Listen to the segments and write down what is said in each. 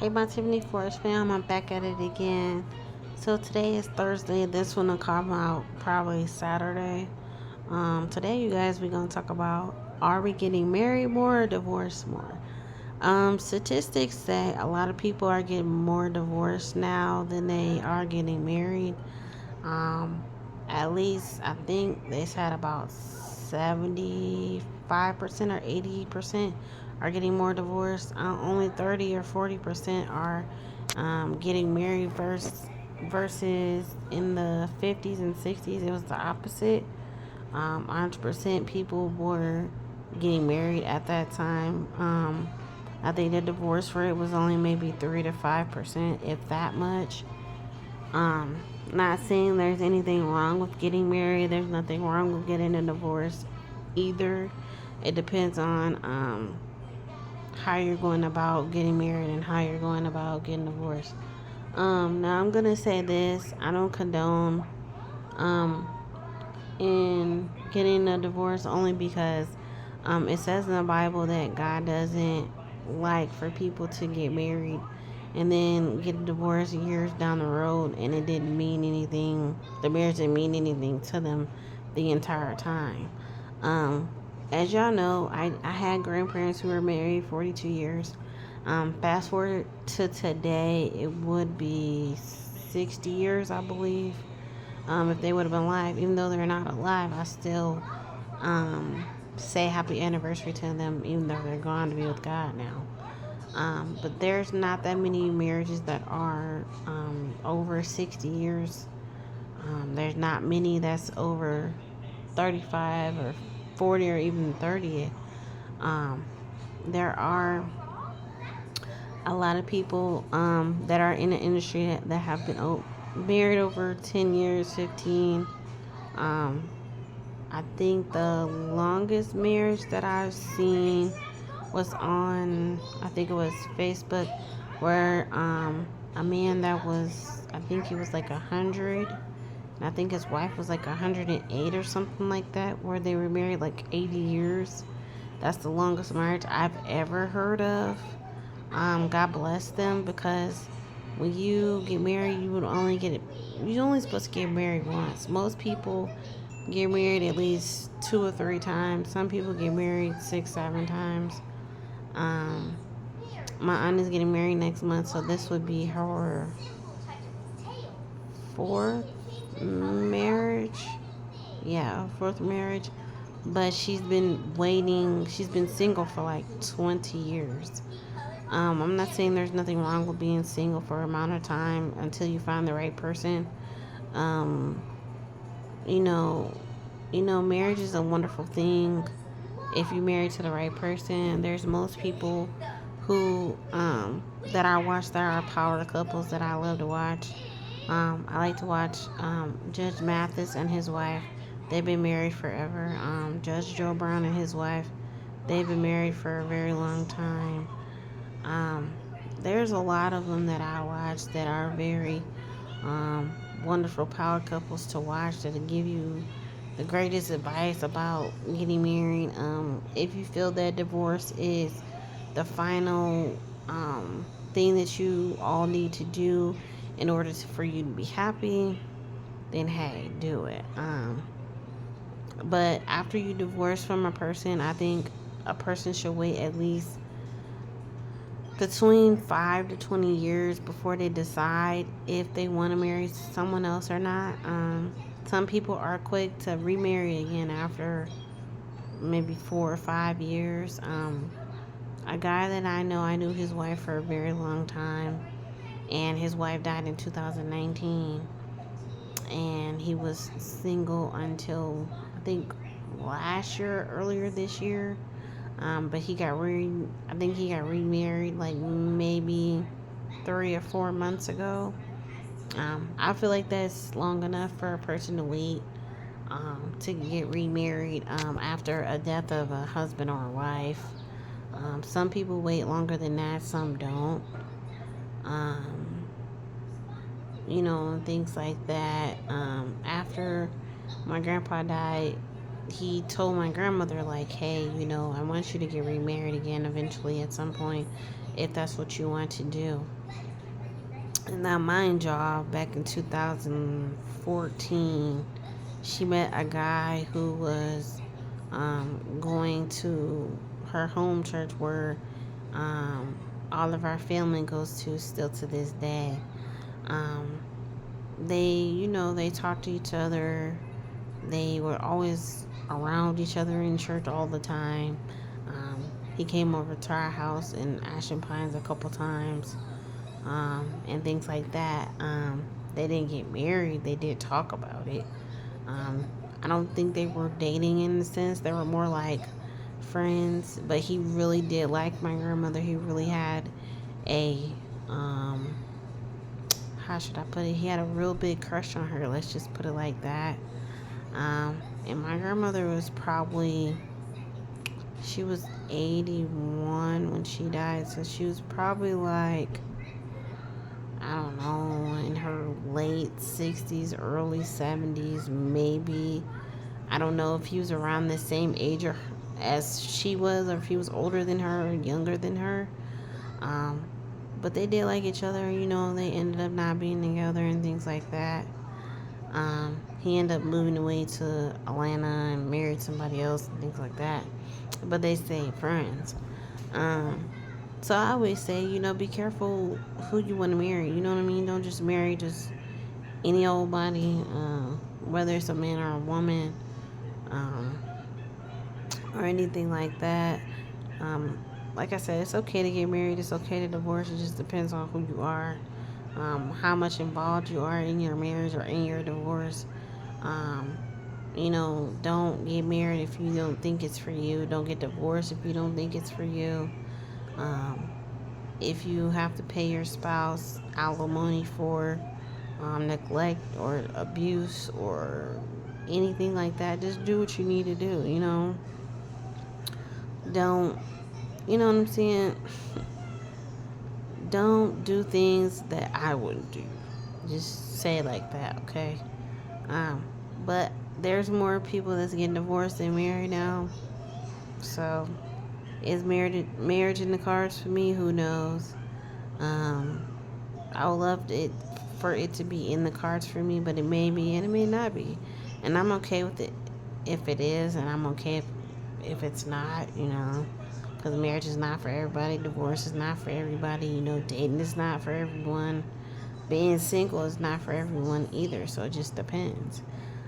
Hey, my Tiffany Forest fam, I'm back at it again. So today is Thursday. This one will come out probably Saturday. Today, you guys, we're gonna talk about, are we getting married more or divorced more? Statistics say a lot of people are getting more divorced now than they are getting married. Um, at least I think they said about 75% or 80% are getting more divorced. Only 30 or 40% are getting married versus in the 50s and 60s it was the opposite. 100% people were getting married at that time. I think the divorce rate was only maybe 3 to 5%, if that much. Um, Not saying there's anything wrong with getting married. There's nothing wrong with getting a divorce either. It depends on how you're going about getting married and how you're going about getting divorced. Now I'm gonna say this: I don't condone um, in getting a divorce only because it says in the Bible that God doesn't like for people to get married and then get a divorce years down the road and it didn't mean anything. The marriage didn't mean anything to them the entire time. Um, as y'all know, I had grandparents who were married 42 years. Fast forward to today, it would be 60 years, I believe, if they would have been alive. Even though they're not alive, I still say happy anniversary to them, even though they're gone to be with God now. But there's not that many marriages that are over 60 years. There's not many that's over 35 or 40 or even 30. Um, there are a lot of people that are in the industry that have been married over 10 years, 15. Um, I think the longest marriage that I've seen was on, I think it was Facebook, where a man that was, I think he was like 100, and I think his wife was like 108 or something like that, where they were married like 80 years. That's the longest marriage I've ever heard of. God bless them, because when you get married, you're only supposed to get married once. Most people get married at least 2 or 3 times. Some people get married 6, 7 times. Um, my aunt is getting married next month, so this would be her fourth marriage. Yeah, fourth marriage. But she's been waiting. She's been single for like 20 years. I'm not saying there's nothing wrong with being single for an amount of time until you find the right person. Um, you know, marriage is a wonderful thing if you're married to the right person. There's most people who that I watch that are power couples that I love to watch. I like to watch Judge Mathis and his wife. They've been married forever. Judge Joe Brown and his wife. They've been married for a very long time. Um, there's a lot of them that I watch that are very um, wonderful power couples to watch that give you the greatest advice about getting married. If you feel that divorce is the final thing that you all need to do in order for you to be happy, then hey, do it. But after you divorce from a person, I think a person should wait at least between 5 to 20 years before they decide if they want to marry someone else or not. Some people are quick to remarry again after maybe 4 or 5 years. A guy that I knew his wife for a very long time, and his wife died in 2019, and he was single until I think last year, earlier this year. But I think he got remarried like maybe 3 or 4 months ago. I feel like that's long enough for a person to wait to get remarried after a death of a husband or a wife. Some people wait longer than that, some don't. Um, things like that. After my grandpa died, he told my grandmother, like, hey, I want you to get remarried again eventually at some point. if that's what you want to do. And now, mind y'all, back in 2014, she met a guy who was going to her home church where um, all of our family goes to still to this day. Um, they talked to each other. They were always around each other in church all the time. He came over to our house in Ashen Pines a couple times, and things like that. They didn't get married. They did talk about it. Um, I don't think they were dating in the sense. They were more like friends. But he really did like my grandmother. He really had a how should I put it? He had a real big crush on her. Let's just put it like that. And my grandmother was probably, she was 81 when she died, so she was probably like, I don't know, in her late 60s, early 70s, maybe. I don't know if he was around the same age or as she was, or if he was older than her or younger than her. Um, but they did like each other, they ended up not being together and things like that. He ended up moving away to Atlanta and married somebody else and things like that. But they stayed friends. Um, so I always say, be careful who you want to marry. You know what I mean? Don't just marry just any old body, whether it's a man or a woman, um, or anything like that. Um, like I said, it's okay to get married. It's okay to divorce. It just depends on who you are, how much involved you are in your marriage or in your divorce. Um, don't get married if you don't think it's for you. Don't get divorced if you don't think it's for you. Um, if you have to pay your spouse alimony for neglect or abuse or anything like that, just do what you need to do. Don't, you know what I'm saying? Don't do things that I wouldn't do. Just say it like that, okay? Um, but there's more people that's getting divorced than married now. So, is marriage in the cards for me? Who knows? Um, I would love it for it to be in the cards for me, but it may be and it may not be, and I'm okay with it if it is, and I'm okay if it's not. Because marriage is not for everybody, divorce is not for everybody. Dating is not for everyone. Being single is not for everyone either. So it just depends.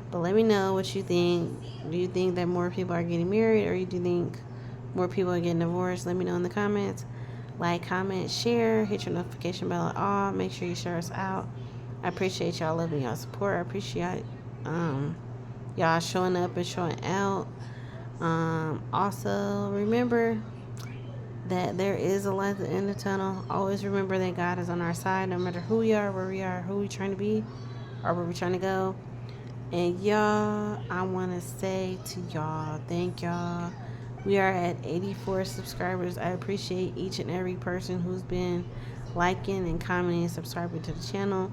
But let me know what you think. Do you think that more people are getting married, or do you think more people are getting divorced? Let me know in the comments. Like, comment, share, hit your notification bell at all. Make sure you share us out. I appreciate y'all loving y'all support. I appreciate y'all showing up and showing out. Also, remember that there is a light at the end of the tunnel. Always remember that God is on our side, no matter who we are, where we are, who we're trying to be, or where we're trying to go. And y'all, I want to say to y'all, thank y'all. We are at 84 subscribers. I appreciate each and every person who's been liking and commenting and subscribing to the channel.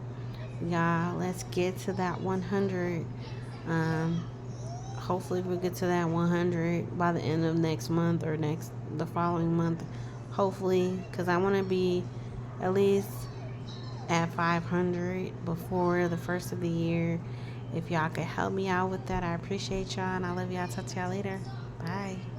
Y'all, let's get to that 100. Hopefully we'll get to that 100 by the end of next month or the following month. Hopefully, because I want to be at least at 500 before the first of the year. If y'all could help me out with that, I appreciate y'all, and I love y'all. Talk to y'all later. Bye.